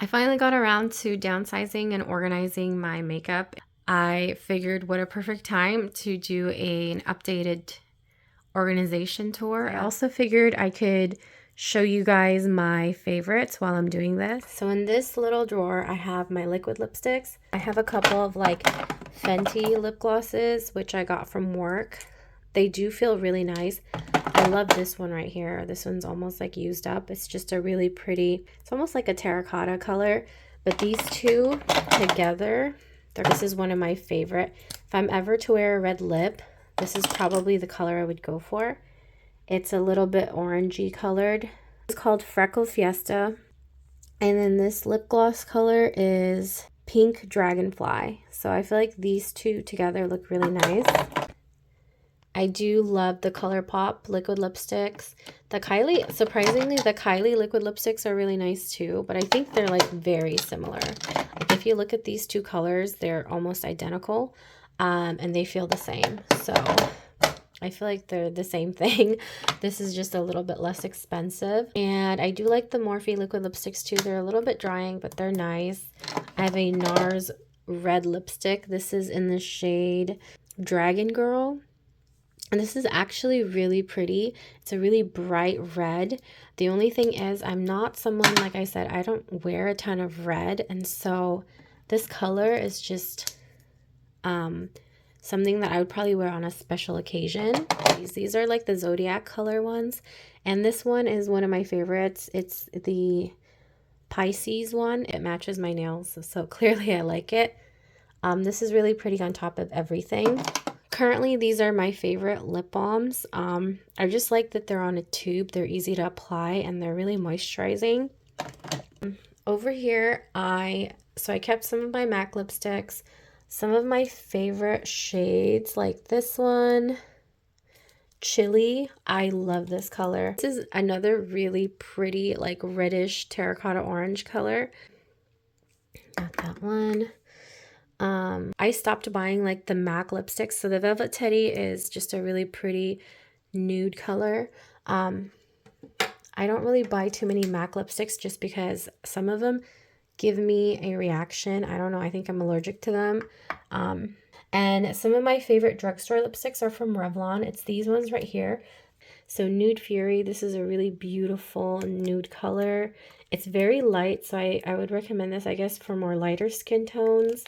I finally got around to downsizing and organizing my makeup. I figured what a perfect time to do an updated organization tour. I also figured I could show you guys my favorites while I'm doing this. So in this little drawer, I have my liquid lipsticks. I have a couple of like Fenty lip glosses, which I got from work. They do feel really nice. I love this one right here. This one's almost like used up. It's just a really pretty, it's almost like a terracotta color. But these two together, this is one of my favorite. If I'm ever to wear a red lip, this is probably the color I would go for. It's a little bit orangey colored. It's called Freckle Fiesta. And then this lip gloss color is Pink Dragonfly. So I feel like these two together look really nice. I do love the ColourPop liquid lipsticks. The Kylie, surprisingly, the Kylie liquid lipsticks are really nice too, but I think they're like very similar. Like if you look at these two colors, they're almost identical, and they feel the same. So I feel like they're the same thing. This is just a little bit less expensive. And I do like the Morphe liquid lipsticks too. They're a little bit drying, but they're nice. I have a NARS red lipstick. This is in the shade Dragon Girl. And this is actually really pretty. It's a really bright red. The only thing is I'm not someone, like I said, I don't wear a ton of red. And so this color is just something that I would probably wear on a special occasion. These are like the Zodiac color ones. And this one is one of my favorites. It's the Pisces one. It matches my nails, so clearly I like it. This is really pretty on top of everything. Currently, these are my favorite lip balms. I just like that they're on a tube. They're easy to apply and they're really moisturizing. Over here, I kept some of my MAC lipsticks, some of my favorite shades like this one, Chili. I love this color. This is another really pretty like reddish terracotta orange color. Got that one. I stopped buying like the MAC lipsticks. So the Velvet Teddy is just a really pretty nude color. I don't really buy too many MAC lipsticks just because some of them give me a reaction. I don't know. I think I'm allergic to them. And some of my favorite drugstore lipsticks are from Revlon. It's these ones right here. So Nude Fury, this is a really beautiful nude color. It's very light, so I would recommend this, I guess, for more lighter skin tones.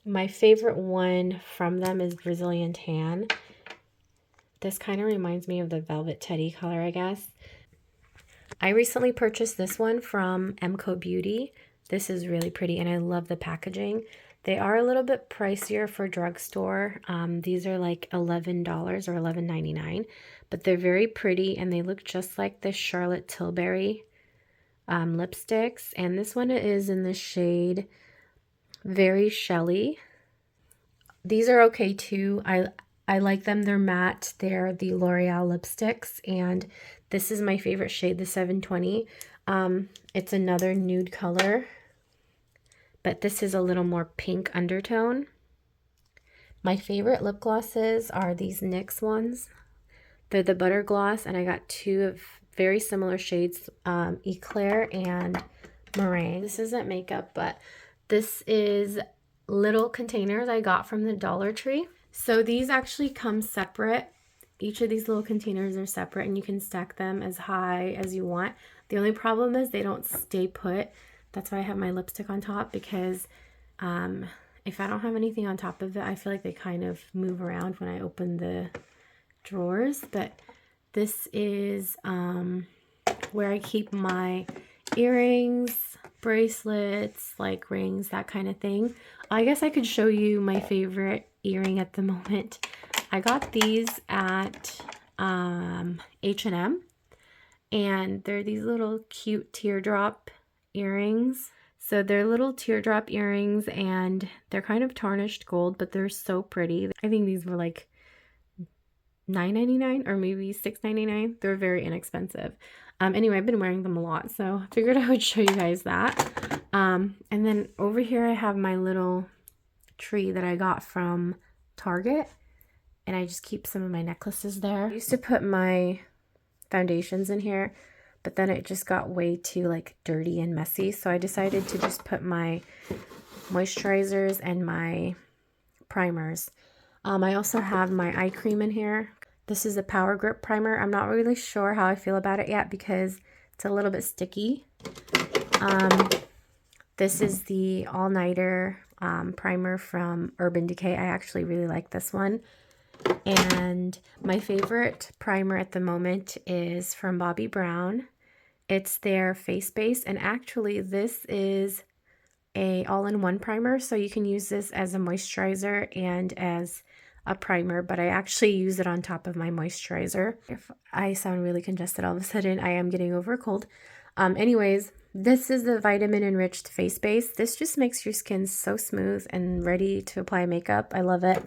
My favorite one from them is Brazilian Tan. This kind of reminds me of the Velvet Teddy color, I guess. I recently purchased this one from MCO Beauty. This is really pretty, and I love the packaging. They are a little bit pricier for drugstore. These are like $11 or $11.99, but they're very pretty, and they look just like the Charlotte Tilbury lipsticks. And this one is in the shade Very Shelly. These are okay too. I like them. They're matte. They're the L'Oreal lipsticks, and this is my favorite shade, the 720. It's another nude color, but this is a little more pink undertone. My favorite lip glosses are these NYX ones. They're the Butter Gloss, and I got two of very similar shades, Eclair and Meringue. This isn't makeup, but this is little containers I got from the Dollar Tree. So these actually come separate. Each of these little containers are separate, and you can stack them as high as you want. The only problem is they don't stay put. That's why I have my lipstick on top, because if I don't have anything on top of it, I feel like they kind of move around when I open the drawers. But this is where I keep my earrings, bracelets, like rings, that kind of thing. I guess I could show you my favorite earring at the moment. I got these at H&M, and they're these little cute teardrop earrings. So they're little teardrop earrings, and they're kind of tarnished gold, but they're so pretty. I think these were like $9.99 or maybe $6.99. They're very inexpensive. Anyway, I've been wearing them a lot, so I figured I would show you guys that. And then over here I have my little tree that I got from Target, and I just keep some of my necklaces there. I used to put my foundations in here, but then it just got way too like dirty and messy. So I decided to just put my moisturizers and my primers. I also have my eye cream in here. This is a Power Grip primer. I'm not really sure how I feel about it yet because it's a little bit sticky. This is the All Nighter primer from Urban Decay. I actually really like this one. And my favorite primer at the moment is from Bobbi Brown. It's their face base, and actually this is a all-in-one primer, so you can use this as a moisturizer and as a primer, but I actually use it on top of my moisturizer. If I sound really congested all of a sudden, I am getting over a cold. Anyways, this is the vitamin enriched face base. This just makes your skin so smooth and ready to apply makeup. I love it.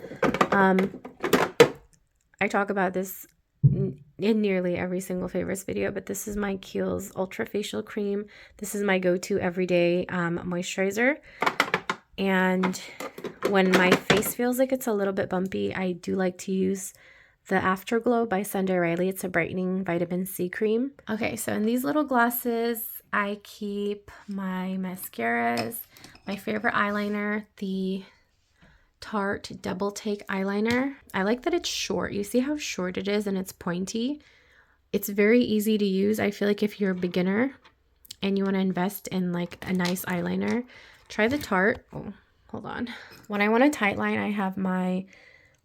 I talk about this in nearly every single favorites video, but this is my Kiehl's Ultra Facial Cream. This is my go-to everyday moisturizer. And when my face feels like it's a little bit bumpy, I do like to use the Afterglow by Sunday Riley. It's a brightening vitamin C cream. Okay, so in these little glasses, I keep my mascaras, my favorite eyeliner, the Tarte Double Take eyeliner. I like that it's short. You see how short it is and it's pointy? It's very easy to use. I feel like if you're a beginner and you want to invest in like a nice eyeliner, try the Tarte. Oh, hold on. When I want a tight line, I have my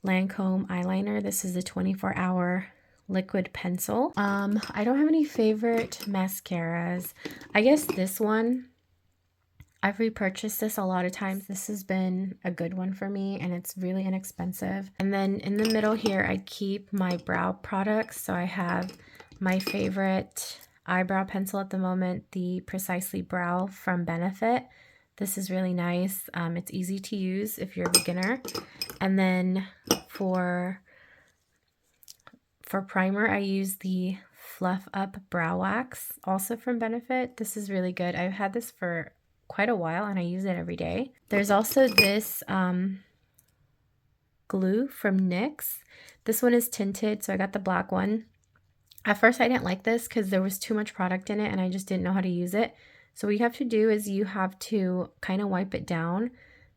Lancome eyeliner. This is the 24-hour liquid pencil. I don't have any favorite mascaras. I guess this one, I've repurchased this a lot of times. This has been a good one for me and it's really inexpensive. And then in the middle here, I keep my brow products. So I have my favorite eyebrow pencil at the moment, the Precisely Brow from Benefit. This is really nice. It's easy to use if you're a beginner. And then for primer, I use the Fluff Up Brow Wax, also from Benefit. This is really good. I've had this for quite a while and I use it every day. There's also this glue from NYX. This one is tinted, so I got the black one. At first I didn't like this because there was too much product in it and I just didn't know how to use it. So what you have to do is you have to kind of wipe it down.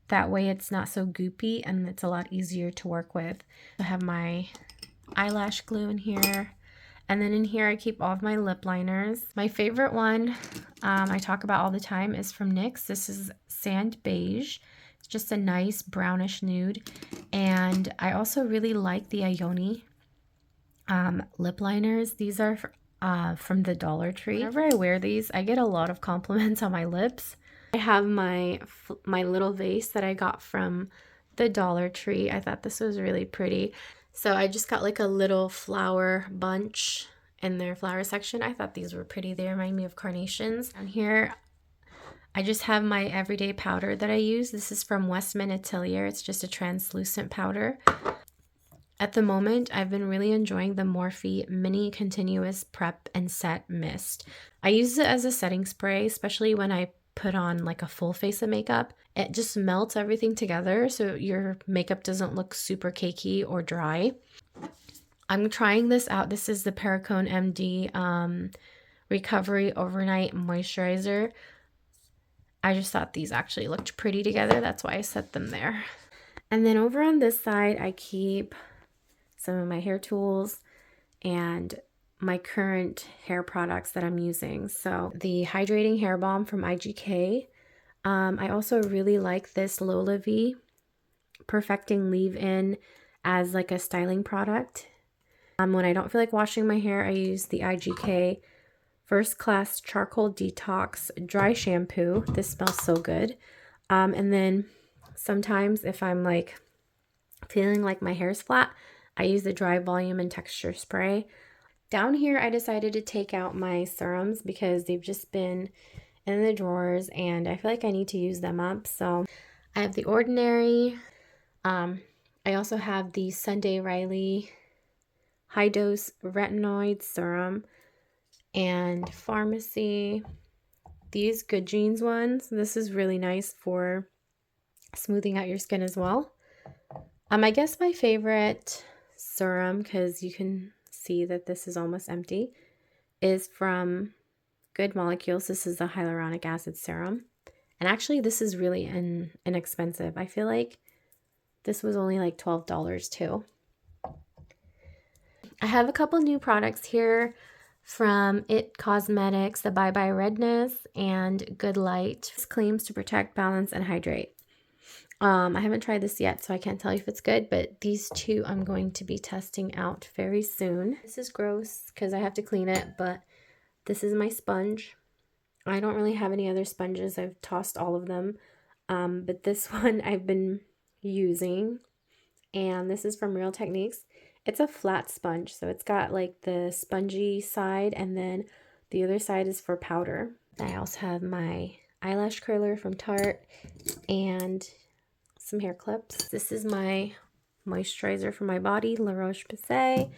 That way it's not so goopy and it's a lot easier to work with. I have my eyelash glue in here. And then in here, I keep all of my lip liners. My favorite one I talk about all the time is from NYX. This is Sand Beige. It's just a nice brownish nude. And I also really like the Ioni lip liners. These are from the Dollar Tree. Whenever I wear these, I get a lot of compliments on my lips. I have my little vase that I got from the Dollar Tree. I thought this was really pretty. So I just got like a little flower bunch in their flower section. I thought these were pretty. They remind me of carnations. Down here, I just have my everyday powder that I use. This is from Westman Atelier. It's just a translucent powder. At the moment, I've been really enjoying the Morphe Mini Continuous Prep and Set Mist. I use it as a setting spray, especially when I put on like a full face of makeup. It just melts everything together so your makeup doesn't look super cakey or dry. I'm trying this out. This is the Perricone MD Recovery Overnight Moisturizer. I just thought these actually looked pretty together. That's why I set them there. And then over on this side, I keep some of my hair tools and my current hair products that I'm using. So the Hydrating Hair Balm from IGK. I also really like this LolaVie Perfecting Leave-In as like a styling product. When I don't feel like washing my hair, I use the IGK First Class Charcoal Detox Dry Shampoo. This smells so good. And then sometimes if I'm like feeling like my hair's flat, I use the Dry Volume and Texture Spray. Down here, I decided to take out my serums because they've just been in the drawers and I feel like I need to use them up. So I have The Ordinary. I also have the Sunday Riley High Dose Retinoid Serum and Pharmacy. These Good Genes ones. This is really nice for smoothing out your skin as well. I guess my favorite serum, because you can see that this is almost empty, is from Good Molecules. This is the hyaluronic acid serum. And actually, this is really inexpensive. I feel like this was only like $12 too. I have a couple new products here from IT Cosmetics, the Bye Bye Redness and Good Light. This claims to protect, balance, and hydrate. I haven't tried this yet, so I can't tell you if it's good, but these two I'm going to be testing out very soon. This is gross because I have to clean it, but this is my sponge. I don't really have any other sponges. I've tossed all of them, but this one I've been using, and this is from Real Techniques. It's a flat sponge, so it's got like the spongy side, and then the other side is for powder. I also have my eyelash curler from Tarte and some hair clips. This is my moisturizer for my body, La Roche-Posay.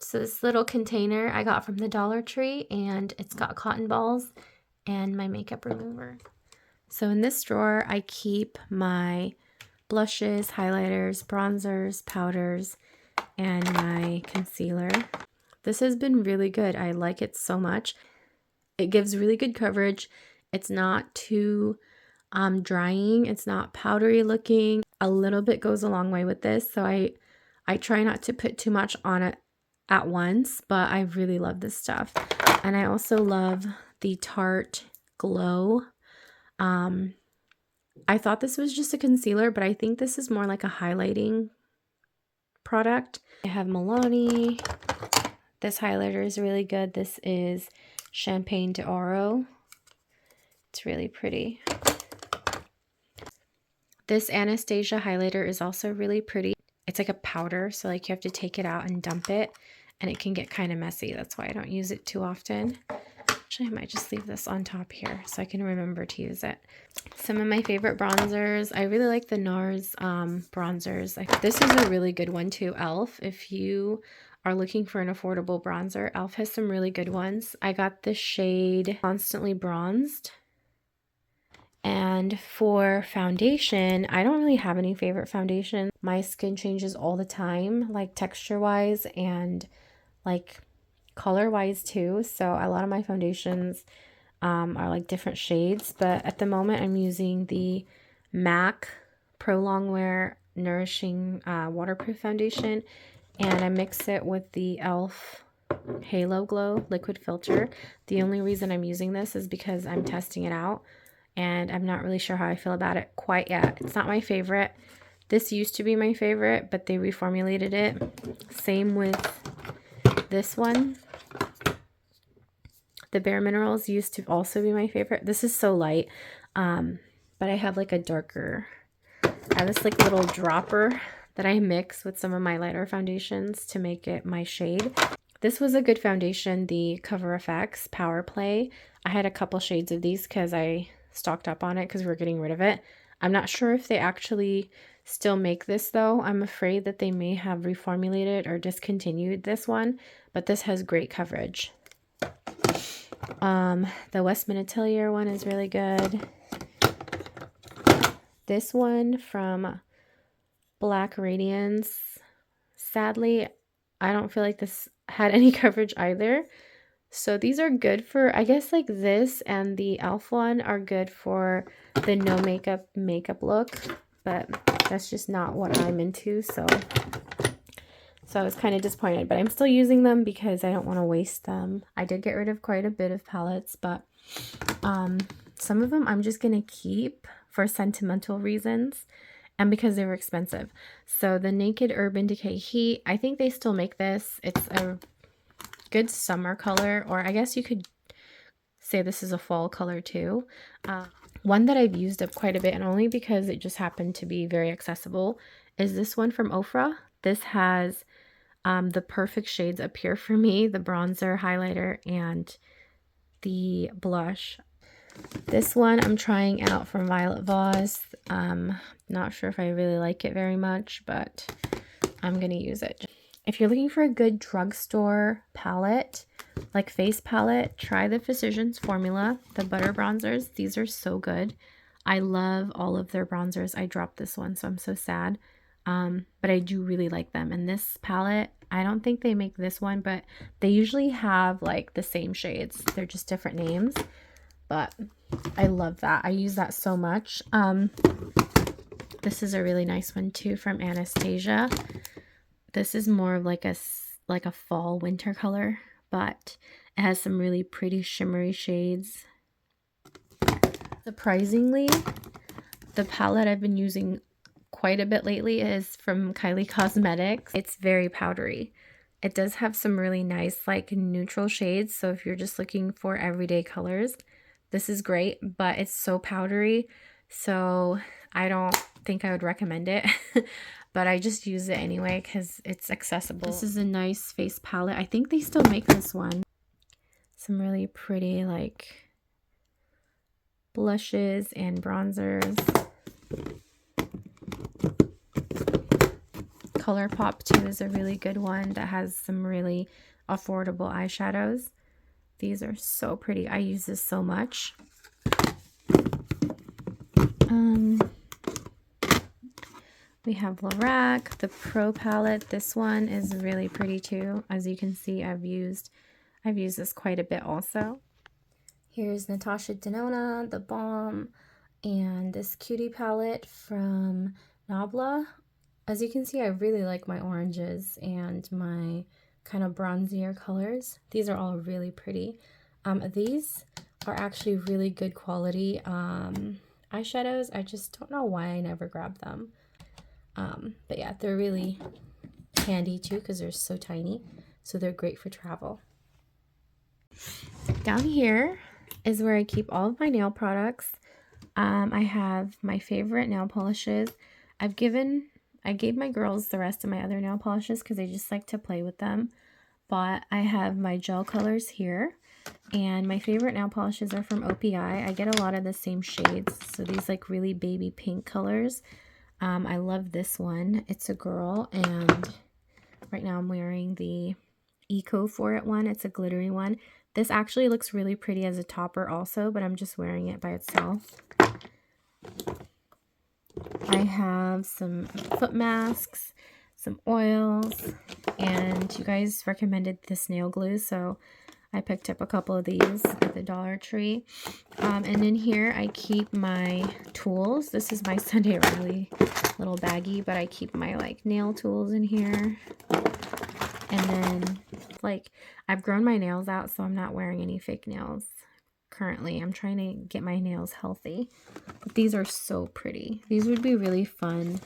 So this little container I got from the Dollar Tree, and it's got cotton balls and my makeup remover. So in this drawer, I keep my blushes, highlighters, bronzers, powders, and my concealer. This has been really good. I like it so much. It gives really good coverage. It's not too drying. It's not powdery looking. A little bit goes a long way with this. So I try not to put too much on it at once, but I really love this stuff. And I also love the Tarte Glow. I thought this was just a concealer, but I think this is more like a highlighting product. I have Milani. This highlighter is really good. This is Champagne d'Oro. It's really pretty. This Anastasia highlighter is also really pretty. It's like a powder, so like you have to take it out and dump it, and it can get kind of messy. That's why I don't use it too often. Actually, I might just leave this on top here so I can remember to use it. Some of my favorite bronzers. I really like the NARS bronzers. This is a really good one too, e.l.f. If you are looking for an affordable bronzer, e.l.f. has some really good ones. I got the shade Constantly Bronzed. And for foundation, I don't really have any favorite foundation. My skin changes all the time, like texture-wise and like color-wise too. So a lot of my foundations are like different shades. But at the moment, I'm using the MAC Pro Longwear Nourishing Waterproof Foundation. And I mix it with the e.l.f. Halo Glow Liquid Filter. The only reason I'm using this is because I'm testing it out. And I'm not really sure how I feel about it quite yet. It's not my favorite. This used to be my favorite, but they reformulated it. Same with this one. The Bare Minerals used to also be my favorite. This is so light, but I have like a darker, I have this like little dropper that I mix with some of my lighter foundations to make it my shade. This was a good foundation, the Cover FX Power Play. I had a couple shades of these because I stocked up on it because we're getting rid of it. I'm not sure if they actually still make this though. I'm afraid that they may have reformulated or discontinued this one, but this has great coverage. The Westman Atelier one is really good. This one from Black Radiance, sadly, I don't feel like this had any coverage either. So these are good for, I guess like this and the e.l.f. one are good for the no makeup look, but that's just not what I'm into. So I was kind of disappointed, but I'm still using them because I don't want to waste them. I did get rid of quite a bit of palettes, but some of them I'm just going to keep for sentimental reasons and because they were expensive. So the Naked Urban Decay Heat, I think they still make this. It's a good summer color, or I guess you could say this is a fall color too. One that I've used up quite a bit, and only because it just happened to be very accessible, is this one from Ofra. This has the perfect shades up here for me, the bronzer, highlighter, and the blush. This one I'm trying out from Violet Voss. Not sure if I really like it very much, but I'm going to use it. If you're looking for a good drugstore palette, like face palette, try the Physicians Formula, the butter bronzers. These are so good. I love all of their bronzers. I dropped this one, so I'm so sad. but I do really like them. And this palette, I don't think they make this one, but they usually have like the same shades. They're just different names, but I love that. I use that so much. This is a really nice one too from Anastasia. This is more of like a fall winter color, but it has some really pretty shimmery shades. Surprisingly, the palette I've been using quite a bit lately is from Kylie Cosmetics. It's very powdery. It does have some really nice like neutral shades, so if you're just looking for everyday colors, this is great, but it's so powdery, so I don't think I would recommend it. But I just use it anyway because it's accessible. This is a nice face palette. I think they still make this one. Some really pretty like blushes and bronzers. ColourPop too is a really good one that has some really affordable eyeshadows. These are so pretty. I use this so much. We have Lorac, the Pro palette. This one is really pretty too. As you can see, I've used this quite a bit also. Here's Natasha Denona, the Balm, and this Cutie palette from Nabla. As you can see, I really like my oranges and my kind of bronzier colors. These are all really pretty. These are actually really good quality eyeshadows. I just don't know why I never grabbed them. But yeah, they're really handy too because they're so tiny. So they're great for travel. Down here is where I keep all of my nail products. I have my favorite nail polishes. I gave my girls the rest of my other nail polishes because they just like to play with them. But I have my gel colors here. And my favorite nail polishes are from OPI. I get a lot of the same shades. So these like really baby pink colors. I love this one. It's a girl, and right now I'm wearing the Eco For It one. It's a glittery one. This actually looks really pretty as a topper also, but I'm just wearing it by itself. I have some foot masks, some oils, and you guys recommended this nail glue, so I picked up a couple of these at the Dollar Tree. And in here I keep my tools. This is my Sunday Riley little baggie, but I keep my like nail tools in here. And then like I've grown my nails out, so I'm not wearing any fake nails currently. I'm trying to get my nails healthy. But these are so pretty. These would be really fun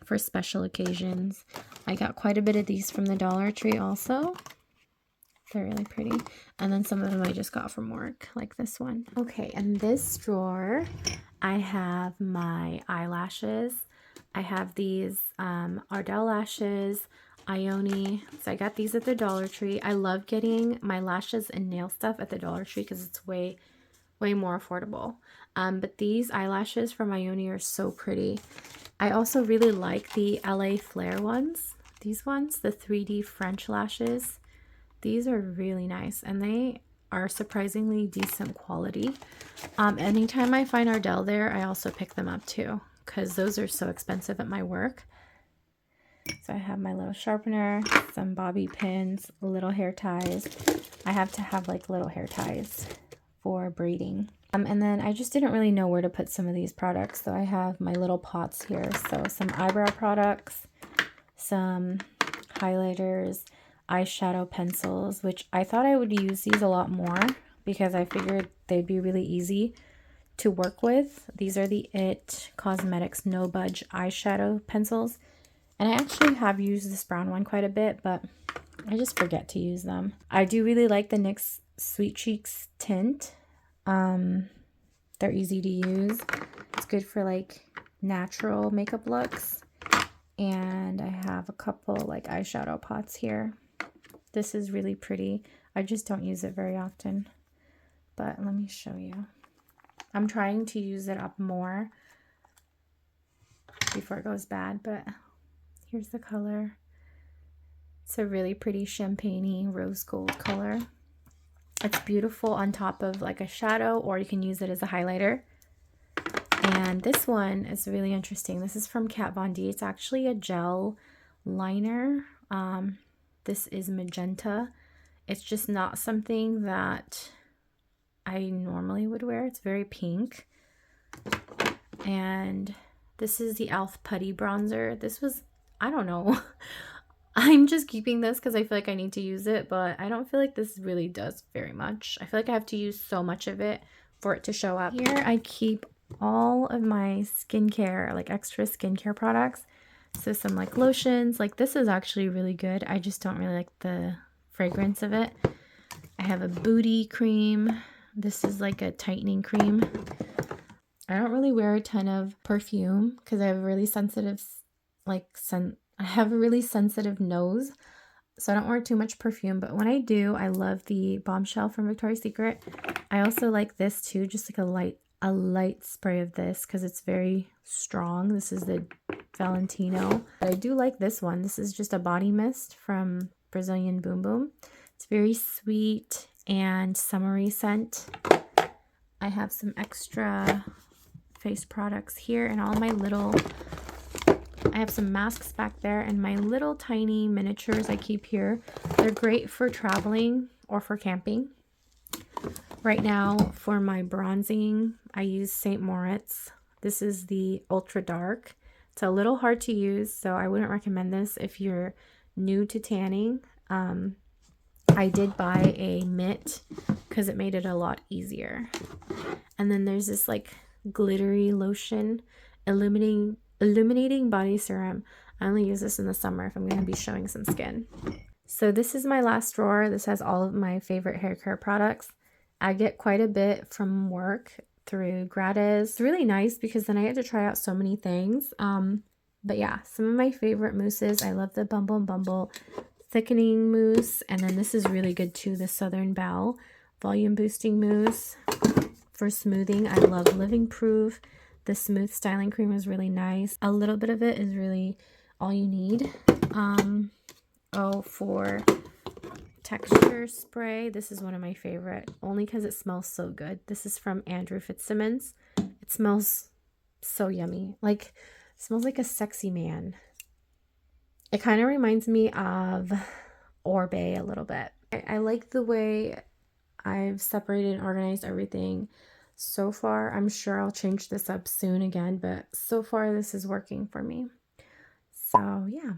for special occasions. I got quite a bit of these from the Dollar Tree also. They're really pretty. And then some of them I just got from work, like this one. Okay, in this drawer, I have my eyelashes. I have these Ardell lashes, Ioni. So I got these at the Dollar Tree. I love getting my lashes and nail stuff at the Dollar Tree because it's way more affordable. But these eyelashes from Ioni are so pretty. I also really like the LA Flare ones. These ones, the 3D French lashes. These are really nice, and they are surprisingly decent quality. Anytime I find Ardell there, I also pick them up too, because those are so expensive at my work. So I have my little sharpener, some bobby pins, little hair ties. I have to have like little hair ties for braiding. And then I just didn't really know where to put some of these products, so I have my little pots here. So some eyebrow products, some highlighters, eyeshadow pencils, which I thought I would use these a lot more because I figured they'd be really easy to work with. These are the IT Cosmetics No Budge eyeshadow pencils, and I actually have used this brown one quite a bit, but I just forget to use them. I do really like the NYX Sweet Cheeks tint. They're easy to use. It's good for like natural makeup looks. And I have a couple like eyeshadow pots here. This is really pretty. I just don't use it very often, but let me show you. I'm trying to use it up more before it goes bad, but here's the color. It's a really pretty champagne-y rose gold color. It's beautiful on top of like a shadow, or you can use it as a highlighter. And this one is really interesting. This is from Kat Von D. It's actually a gel liner. This is magenta. It's just not something that I normally would wear. It's very pink. And this is the e.l.f. Putty Bronzer. This was, I don't know. I'm just keeping this because I feel like I need to use it, but I don't feel like this really does very much. I feel like I have to use so much of it for it to show up. Here I keep all of my skincare, like extra skincare products. So some like lotions, like this is actually really good. I just don't really like the fragrance of it. I have a booty cream. This is like a tightening cream. I don't really wear a ton of perfume because I have a really sensitive, I have a really sensitive nose, so I don't wear too much perfume. But when I do, I love the Bombshell from Victoria's Secret. I also like this too, just like a light spray of this because it's very strong. This is the Valentino. But I do like this one. This is just a body mist from Brazilian Boom Boom. It's very sweet and summery scent. I have some extra face products here and all my little, I have some masks back there and my little tiny miniatures I keep here. They're great for traveling or for camping. Right now for my bronzing, I use St. Moritz. This is the Ultra Dark. It's a little hard to use, so I wouldn't recommend this if you're new to tanning. I did buy a mitt because it made it a lot easier. And then there's this like glittery lotion, illuminating body serum. I only use this in the summer if I'm going to be showing some skin. So this is my last drawer. This has all of my favorite hair care products. I get quite a bit from work through Gratis. It's really nice because then I get to try out so many things. But yeah, some of my favorite mousses. I love the Bumble and Bumble thickening mousse, and then this is really good too, the Southern Belle volume boosting mousse for smoothing. I love Living Proof. The smooth styling cream is really nice. A little bit of it is really all you need. For texture spray, this is one of my favorite only because it smells so good. This is from Andrew Fitzsimmons. It smells so yummy, like it smells like a sexy man. It kind of reminds me of Orbe a little bit. I like the way I've separated and organized everything so far. I'm sure I'll change this up soon again, but so far this is working for me. So yeah.